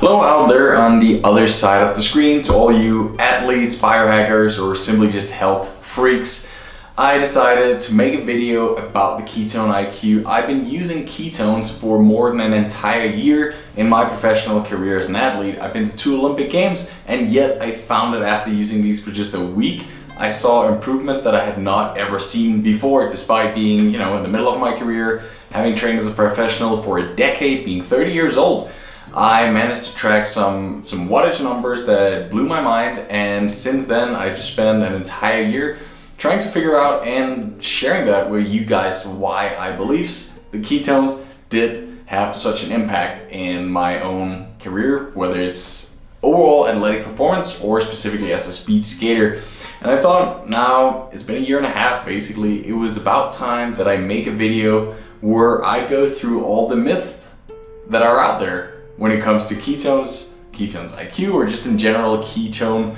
Hello out there on the other side of the screen, to all you athletes, biohackers, or simply just health freaks. I decided to make a video about the Ketone-IQ. I've been using ketones for more than an entire year in my professional career as an athlete. I've been to 2 Olympic Games, and yet I found that after using these for just a week, I saw improvements that I had not ever seen before, despite being, in the middle of my career, having trained as a professional for a decade, being 30 years old. I managed to track some wattage numbers that blew my mind, and since then I just spent an entire year trying to figure out and sharing that with you guys why I believe the ketones did have such an impact in my own career, whether it's overall athletic performance or specifically as a speed skater. And I thought, now it's been a year and a half basically, it was about time that I make a video where I go through all the myths that are out there when it comes to ketones, Ketone-IQ, or just in general ketone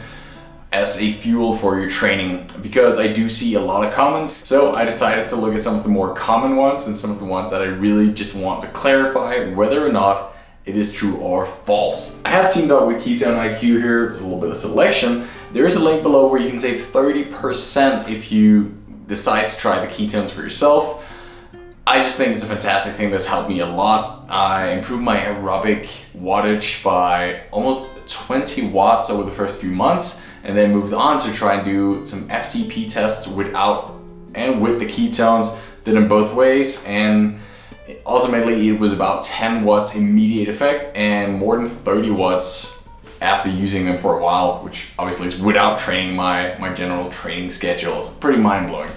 as a fuel for your training, because I do see a lot of comments. So I decided to look at some of the more common ones and some of the ones that I really just want to clarify whether or not it is true or false. I have teamed up with Ketone-IQ here. There's a little bit of selection. There is a link below where you can save 30% if you decide to try the ketones for yourself. I just think it's a fantastic thing that's helped me a lot. I improved my aerobic wattage by almost 20 watts over the first few months, and then moved on to try and do some FTP tests without and with the ketones. Did them both ways, and ultimately it was about 10 watts immediate effect and more than 30 watts after using them for a while, which obviously is without training my general training schedule. It's pretty mind-blowing.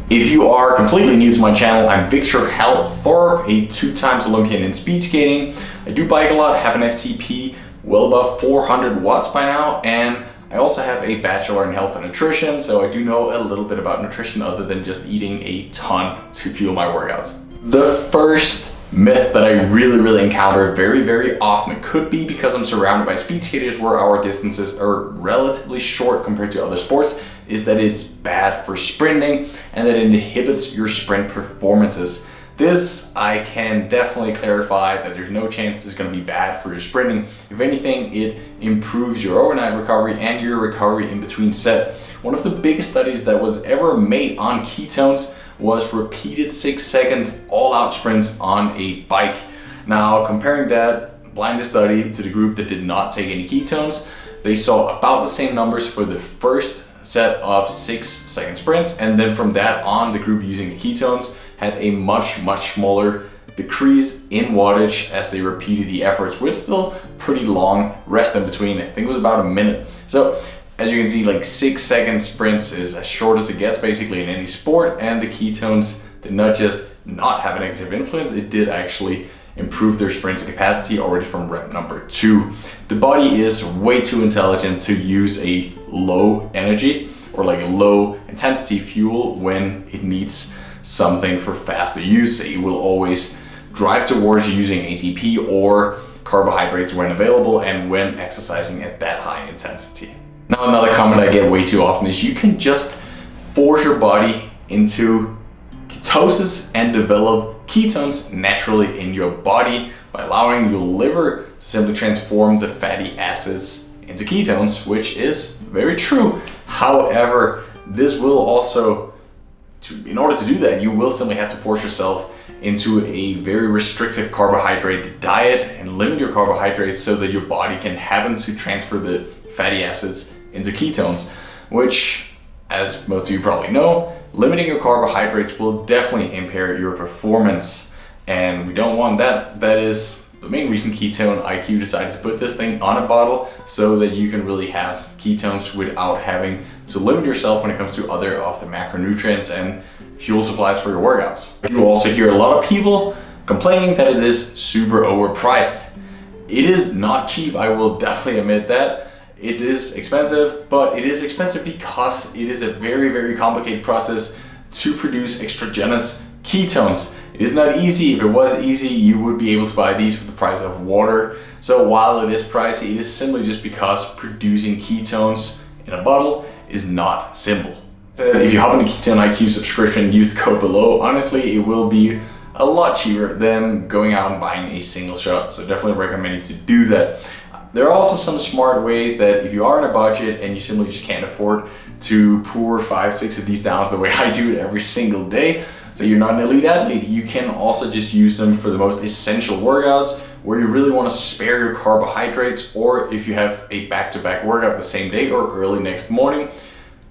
If you are completely new to my channel, I'm Victor Thorpe, a 2-time Olympian in speed skating. I do bike a lot, have an FTP well above 400 watts by now, and I also have a bachelor in health and nutrition, so I do know a little bit about nutrition other than just eating a ton to fuel my workouts. The first myth that I really encounter very often, it could be because I'm surrounded by speed skaters where our distances are relatively short compared to other sports, is that it's bad for sprinting and that it inhibits your sprint performances. This I can definitely clarify that there's no chance this is going to be bad for your sprinting. If anything, it improves your overnight recovery and your recovery in between set. One of the biggest studies that was ever made on ketones was repeated 6 seconds all-out sprints on a bike. Now, comparing that blinded study to the group that did not take any ketones, they saw about the same numbers for the first set of 6-second sprints, and then from that on, the group using the ketones had a much smaller decrease in wattage as they repeated the efforts with still pretty long rest in between. I think it was about a minute. So as you can see, like 6-second sprints is as short as it gets basically in any sport, and the ketones did not just not have a negative influence, it did actually improve their sprinting capacity already from rep number 2. The body is way too intelligent to use a low energy or like a low intensity fuel when it needs something for faster use. It will always drive towards using ATP or carbohydrates when available and when exercising at that high intensity. Now, another comment I get way too often is you can just force your body into ketosis and develop ketones naturally in your body by allowing your liver to simply transform the fatty acids into ketones, which is very true. However, this will also, in order to do that, you will simply have to force yourself into a very restrictive carbohydrate diet and limit your carbohydrates so that your body can happen to transfer the fatty acids into ketones, which, as most of you probably know, limiting your carbohydrates will definitely impair your performance, and we don't want that. That is the main reason Ketone-IQ decided to put this thing on a bottle, so that you can really have ketones without having to limit yourself when it comes to other of the macronutrients and fuel supplies for your workouts. You will also hear a lot of people complaining that it is super overpriced. It is not cheap, I will definitely admit that. It is expensive, but it is expensive because it is a very complicated process to produce exogenous ketones. It is not easy. If it was easy, you would be able to buy these for the price of water. So while it is pricey, it is simply just because producing ketones in a bottle is not simple. If you hop on the Ketone-IQ subscription, use the code below. Honestly, it will be a lot cheaper than going out and buying a single shot. So definitely recommend you to do that. There are also some smart ways that if you are on a budget and you simply just can't afford to pour 5-6 of these down the way I do it every single day, so you're not an elite athlete, you can also just use them for the most essential workouts where you really want to spare your carbohydrates, or if you have a back-to-back workout the same day or early next morning,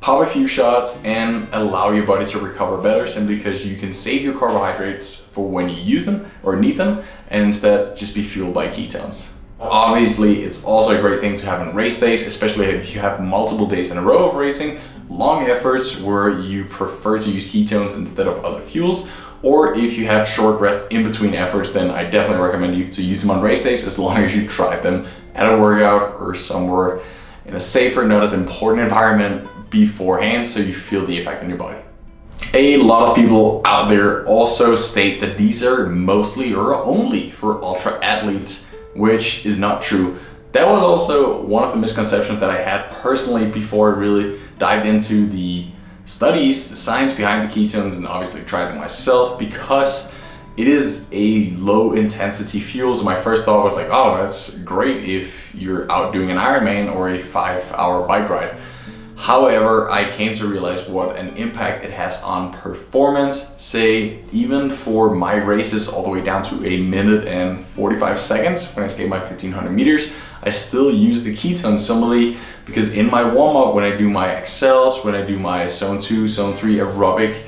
pop a few shots and allow your body to recover better, simply because you can save your carbohydrates for when you use them or need them, and instead just be fueled by ketones. Obviously, it's also a great thing to have on race days, especially if you have multiple days in a row of racing, long efforts where you prefer to use ketones instead of other fuels, or if you have short rest in between efforts, then I definitely recommend you to use them on race days, as long as you tried them at a workout or somewhere in a safer, not as important environment beforehand, so you feel the effect on your body. A lot of people out there also state that these are mostly or only for ultra athletes, which is not true. That was also one of the misconceptions that I had personally before I really dived into the studies, the science behind the ketones, and obviously tried them myself, because it is a low intensity fuel. So my first thought was like, oh, that's great if you're out doing an Ironman or a 5-hour bike ride. However, I came to realize what an impact it has on performance. Say, even for my races all the way down to 1 minute and 45 seconds when I skate my 1500 meters, I still use the ketones similarly, because in my warm-up, when I do my accels, when I do my zone 2, zone 3 aerobic,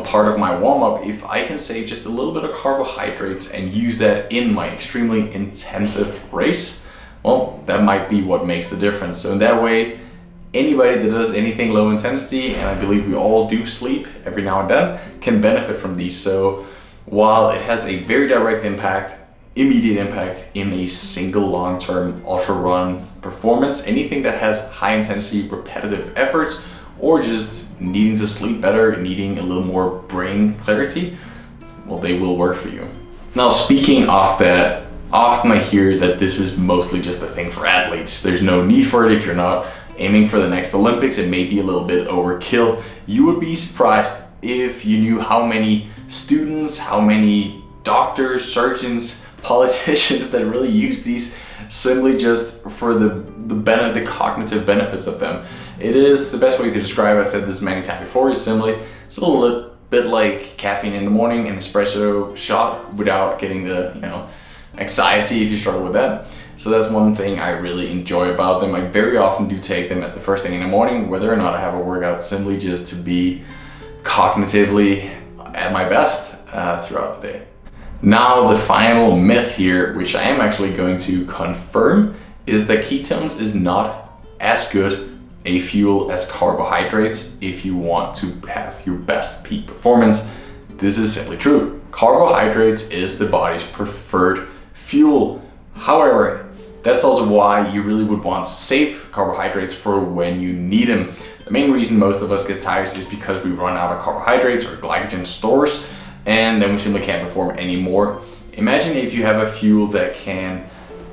part of my warm-up, if I can save just a little bit of carbohydrates and use that in my extremely intensive race, well, that might be what makes the difference. So in that way, anybody that does anything low intensity, and I believe we all do sleep every now and then, can benefit from these. So while it has a very direct impact, immediate impact in a single long-term ultra run performance, anything that has high intensity repetitive efforts, or just needing to sleep better, needing a little more brain clarity, well, they will work for you. Now, speaking of that, often I hear that this is mostly just a thing for athletes. There's no need for it if you're not aiming for the next Olympics. It may be a little bit overkill. You would be surprised if you knew how many students, how many doctors, surgeons, politicians that really use these simply just for the cognitive benefits of them. It is the best way to describe, I said this many times before, is simply it's a little bit like caffeine in the morning, an espresso shot without getting the anxiety if you struggle with that. So that's one thing I really enjoy about them. I very often do take them as the first thing in the morning, whether or not I have a workout, simply just to be cognitively at my best throughout the day. Now, the final myth here, which I am actually going to confirm, is that ketones is not as good a fuel as carbohydrates if you want to have your best peak performance. This is simply true. Carbohydrates is the body's preferred fuel. However, that's also why you really would want to save carbohydrates for when you need them. The main reason most of us get tired is because we run out of carbohydrates or glycogen stores, and then we simply can't perform anymore. Imagine if you have a fuel that can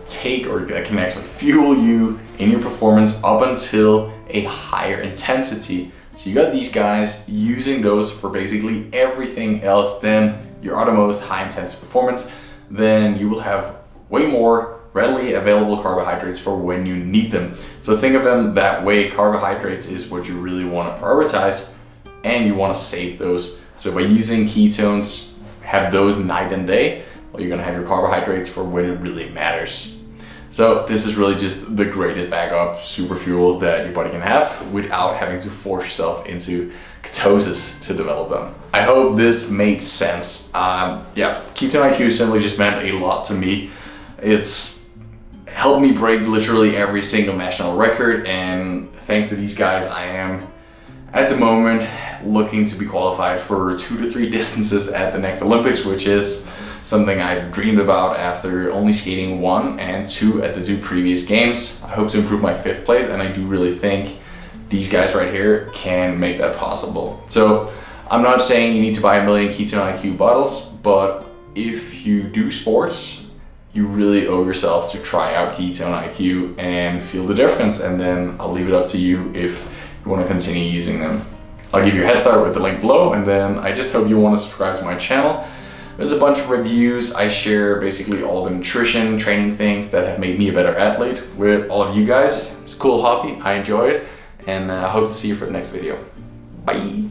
take, or that can actually fuel you in your performance up until a higher intensity. So you got these guys using those for basically everything else than your uttermost high intensity performance. Then you will have way more readily available carbohydrates for when you need them. So think of them that way. Carbohydrates is what you really want to prioritize, and you want to save those. So by using ketones, have those night and day, well, you're gonna have your carbohydrates for when it really matters. So this is really just the greatest backup superfuel that your body can have without having to force yourself into ketosis to develop them. I hope this made sense. Ketone-IQ simply just meant a lot to me. It's helped me break literally every single national record, and thanks to these guys, I am at the moment looking to be qualified for 2 to 3 distances at the next Olympics, which is something I've dreamed about after only skating 1 and 2 at the 2 previous games. I hope to improve my 5th place, and I do really think these guys right here can make that possible. So I'm not saying you need to buy 1 million Ketone-IQ bottles, but if you do sports, you really owe yourself to try out Ketone-IQ and feel the difference, and then I'll leave it up to you if you want to continue using them. I'll give you a head start with the link below, and then I just hope you want to subscribe to my channel. There's a bunch of reviews. I share basically all the nutrition, training things that have made me a better athlete with all of you guys. It's a cool hobby, I enjoy it, and I hope to see you for the next video. Bye!